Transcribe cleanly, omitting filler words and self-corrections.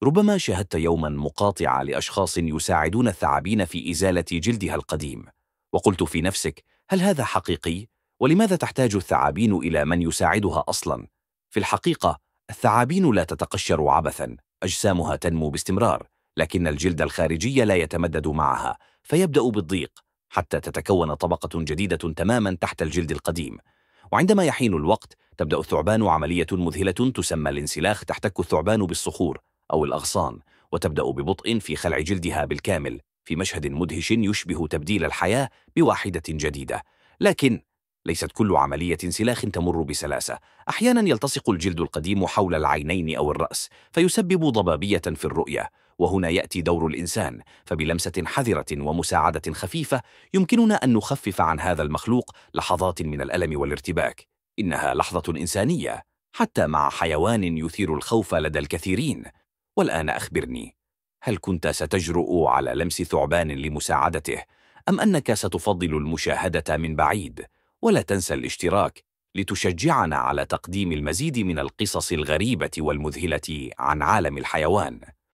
ربما شاهدت يوما مقاطعة لأشخاص يساعدون الثعابين في إزالة جلدها القديم، وقلت في نفسك: هل هذا حقيقي؟ ولماذا تحتاج الثعابين إلى من يساعدها أصلا؟ في الحقيقة الثعابين لا تتقشر عبثا، أجسامها تنمو باستمرار، لكن الجلد الخارجي لا يتمدد معها، فيبدأ بالضيق حتى تتكون طبقة جديدة تماما تحت الجلد القديم. وعندما يحين الوقت تبدأ الثعبان عملية مذهلة تسمى الانسلاخ. تحتك الثعبان بالصخور أو الأغصان، وتبدأ ببطء في خلع جلدها بالكامل في مشهد مدهش يشبه تبديل الحياة بواحدة جديدة. لكن ليست كل عملية انسلاخ تمر بسلاسة. أحيانا يلتصق الجلد القديم حول العينين أو الرأس فيسبب ضبابية في الرؤية، وهنا يأتي دور الإنسان، فبلمسة حذرة ومساعدة خفيفة يمكننا أن نخفف عن هذا المخلوق لحظات من الألم والارتباك. إنها لحظة إنسانية حتى مع حيوان يثير الخوف لدى الكثيرين. والآن أخبرني، هل كنت ستجرؤ على لمس ثعبان لمساعدته، أم أنك ستفضل المشاهدة من بعيد؟ ولا تنسى الاشتراك لتشجعنا على تقديم المزيد من القصص الغريبة والمذهلة عن عالم الحيوان.